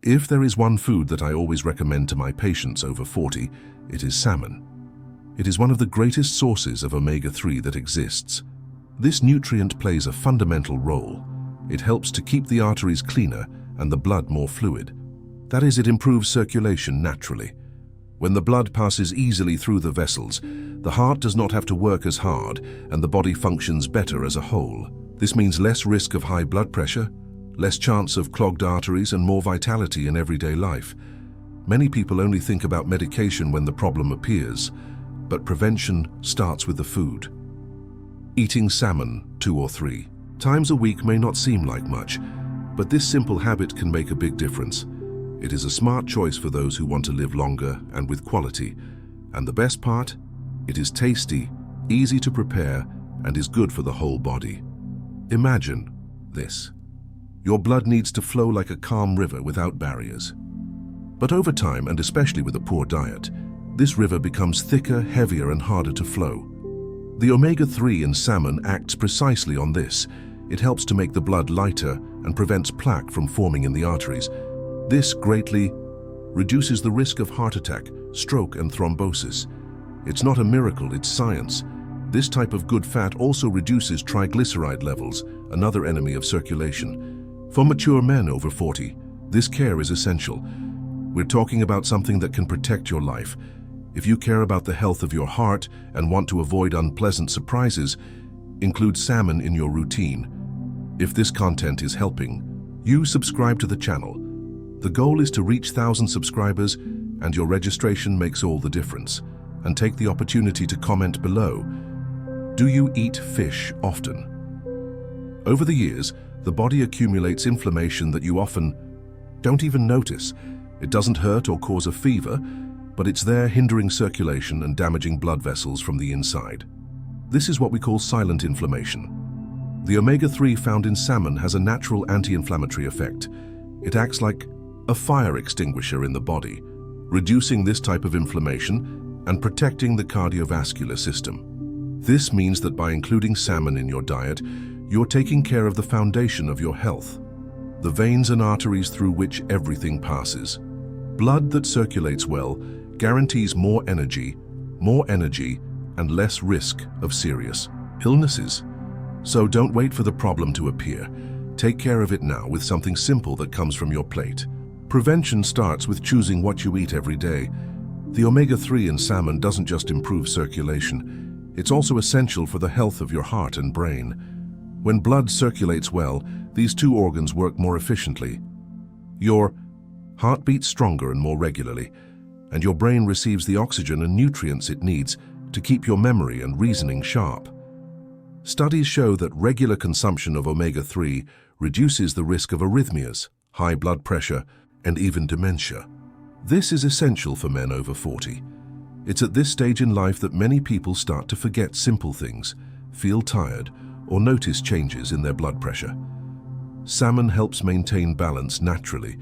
If there is one food that I always recommend to my patients over 40, it is salmon. It is one of the greatest sources of omega-3 that exists. This nutrient plays a fundamental role. It helps to keep the arteries cleaner and the blood more fluid. That is, it improves circulation naturally. When the blood passes easily through the vessels, the heart does not have to work as hard and the body functions better as a whole. This means less risk of high blood pressure, less chance of clogged arteries, and more vitality in everyday life. Many people only think about medication when the problem appears, but prevention starts with the food. Eating salmon 2 or 3 times a week may not seem like much, but this simple habit can make a big difference. It is a smart choice for those who want to live longer and with quality. And the best part? It is tasty, easy to prepare, and is good for the whole body. Imagine this. Your blood needs to flow like a calm river without barriers. But over time, and especially with a poor diet, this river becomes thicker, heavier, and harder to flow. The omega-3 in salmon acts precisely on this. It helps to make the blood lighter and prevents plaque from forming in the arteries. This greatly reduces the risk of heart attack, stroke, and thrombosis. It's not a miracle, it's science. This type of good fat also reduces triglyceride levels, another enemy of circulation. For mature men over 40, this care is essential. We're talking about something that can protect your life. If you care about the health of your heart and want to avoid unpleasant surprises, include salmon in your routine. If this content is helping, you subscribe to the channel. The goal is to reach 1,000 subscribers, and your registration makes all the difference. And take the opportunity to comment below. Do you eat fish often? Over the years, the body accumulates inflammation that you often don't even notice. It doesn't hurt or cause a fever, but it's there hindering circulation and damaging blood vessels from the inside. This is what we call silent inflammation. The omega-3 found in salmon has a natural anti-inflammatory effect. It acts like a fire extinguisher in the body, reducing this type of inflammation and protecting the cardiovascular system. This means that by including salmon in your diet, you're taking care of the foundation of your health, the veins and arteries through which everything passes. Blood that circulates well guarantees more energy, and less risk of serious illnesses. So don't wait for the problem to appear. Take care of it now with something simple that comes from your plate. Prevention starts with choosing what you eat every day. The omega-3 in salmon doesn't just improve circulation, it's also essential for the health of your heart and brain. When blood circulates well, these two organs work more efficiently. Your heart beats stronger and more regularly, and your brain receives the oxygen and nutrients it needs to keep your memory and reasoning sharp. Studies show that regular consumption of omega-3 reduces the risk of arrhythmias, high blood pressure, and even dementia. This is essential for men over 40. It's at this stage in life that many people start to forget simple things, feel tired, or notice changes in their blood pressure. Salmon helps maintain balance naturally,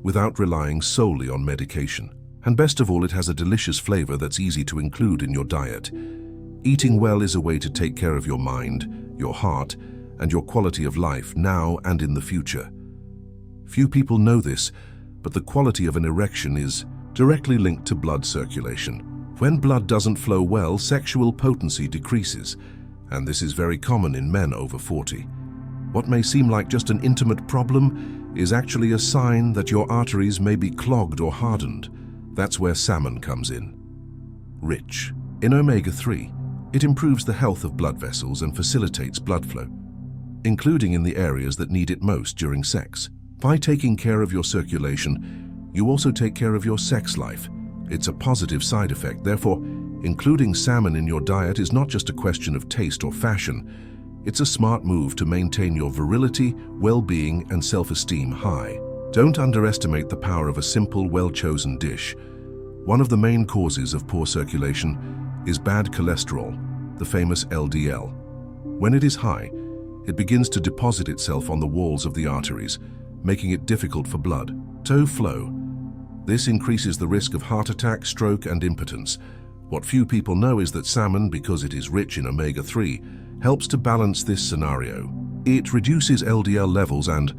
without relying solely on medication. And best of all, it has a delicious flavor that's easy to include in your diet. Eating well is a way to take care of your mind, your heart, and your quality of life now and in the future. Few people know this, but the quality of an erection is directly linked to blood circulation. When blood doesn't flow well, sexual potency decreases, and this is very common in men over 40. What may seem like just an intimate problem is actually a sign that your arteries may be clogged or hardened. That's where salmon comes in. Rich in omega-3, it improves the health of blood vessels and facilitates blood flow, including in the areas that need it most during sex. By taking care of your circulation, you also take care of your sex life. It's a positive side effect. Therefore, including salmon in your diet is not just a question of taste or fashion. It's a smart move to maintain your virility, well-being, and self-esteem high. Don't underestimate the power of a simple, well-chosen dish. One of the main causes of poor circulation is bad cholesterol, the famous LDL. When it is high, it begins to deposit itself on the walls of the arteries, making it difficult for blood to flow. This increases the risk of heart attack, stroke, and impotence. What few people know is that salmon, because it is rich in omega-3, helps to balance this scenario. It reduces LDL levels and,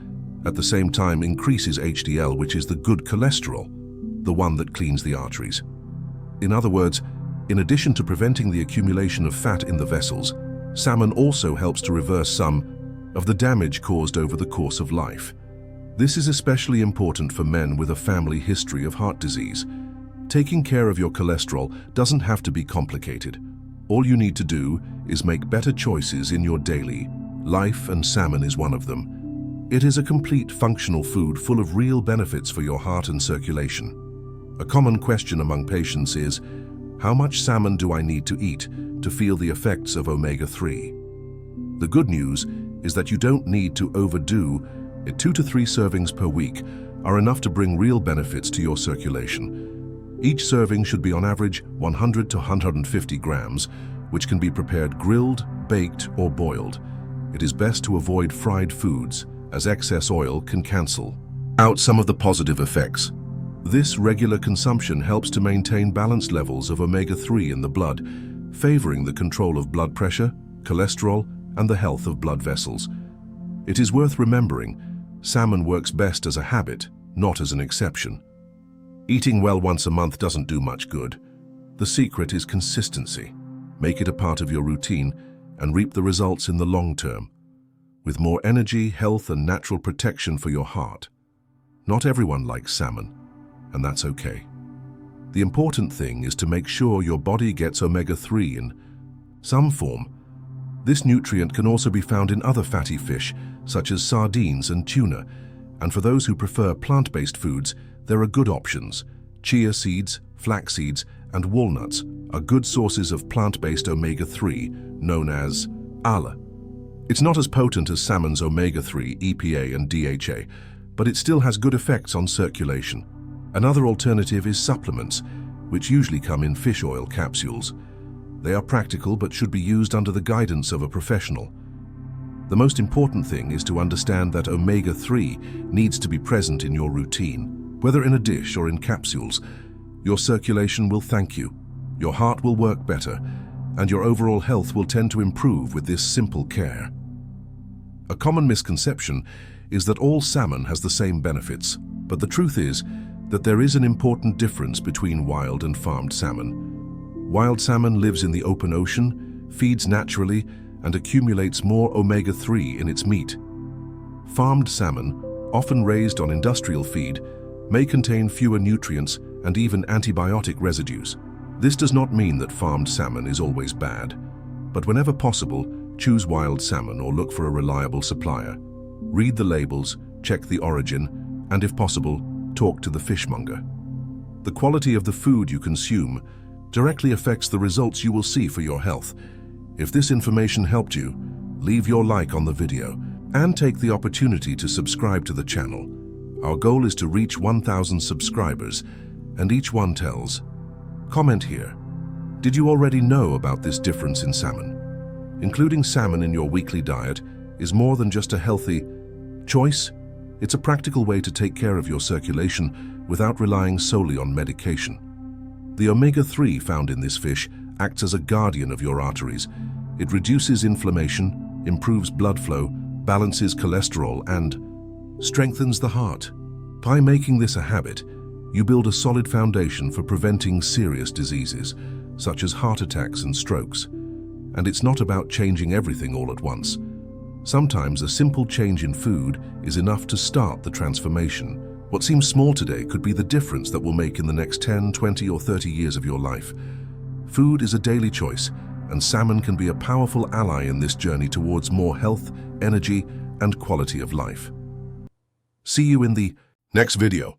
At the same time, increases HDL, which is the good cholesterol, the one that cleans the arteries. In other words, in addition to preventing the accumulation of fat in the vessels, salmon also helps to reverse some of the damage caused over the course of life. This is especially important for men with a family history of heart disease. Taking care of your cholesterol doesn't have to be complicated. All you need to do is make better choices in your daily life, and salmon is one of them. It is a complete functional food full of real benefits for your heart and circulation. A common question among patients is, how much salmon do I need to eat to feel the effects of omega-3? The good news is that you don't need to overdo it. 2 to 3 servings per week are enough to bring real benefits to your circulation. Each serving should be on average 100 to 150 grams, which can be prepared grilled, baked, or boiled. It is best to avoid fried foods, as excess oil can cancel out some of the positive effects. This regular consumption helps to maintain balanced levels of omega-3 in the blood, favoring the control of blood pressure, cholesterol, and the health of blood vessels. It is worth remembering, salmon works best as a habit, not as an exception. Eating well once a month doesn't do much good. The secret is consistency. Make it a part of your routine and reap the results in the long term, with more energy, health, and natural protection for your heart. Not everyone likes salmon, and that's okay. The important thing is to make sure your body gets omega-3 in some form. This nutrient can also be found in other fatty fish, such as sardines and tuna, and for those who prefer plant-based foods, there are good options. Chia seeds, flax seeds, and walnuts are good sources of plant-based omega-3, known as ALA. It's not as potent as salmon's omega-3, EPA, and DHA, but it still has good effects on circulation. Another alternative is supplements, which usually come in fish oil capsules. They are practical but should be used under the guidance of a professional. The most important thing is to understand that omega-3 needs to be present in your routine. Whether in a dish or in capsules, your circulation will thank you, your heart will work better, and your overall health will tend to improve with this simple care. A common misconception is that all salmon has the same benefits, but the truth is that there is an important difference between wild and farmed salmon. Wild salmon lives in the open ocean, feeds naturally, and accumulates more omega-3 in its meat. Farmed salmon, often raised on industrial feed, may contain fewer nutrients and even antibiotic residues. This does not mean that farmed salmon is always bad, but whenever possible, choose wild salmon or look for a reliable supplier. Read the labels, check the origin, and if possible, talk to the fishmonger. The quality of the food you consume directly affects the results you will see for your health. If this information helped you, leave your like on the video and take the opportunity to subscribe to the channel. Our goal is to reach 1,000 subscribers, and each one tells. Comment here. Did you already know about this difference in salmon? Including salmon in your weekly diet is more than just a healthy choice. It's a practical way to take care of your circulation without relying solely on medication. The omega-3 found in this fish acts as a guardian of your arteries. It reduces inflammation, improves blood flow, balances cholesterol, and strengthens the heart. By making this a habit, you build a solid foundation for preventing serious diseases, such as heart attacks and strokes. And it's not about changing everything all at once. Sometimes a simple change in food is enough to start the transformation. What seems small today could be the difference that will make in the next 10, 20, or 30 years of your life. Food is a daily choice, and salmon can be a powerful ally in this journey towards more health, energy, and quality of life. See you in the next video.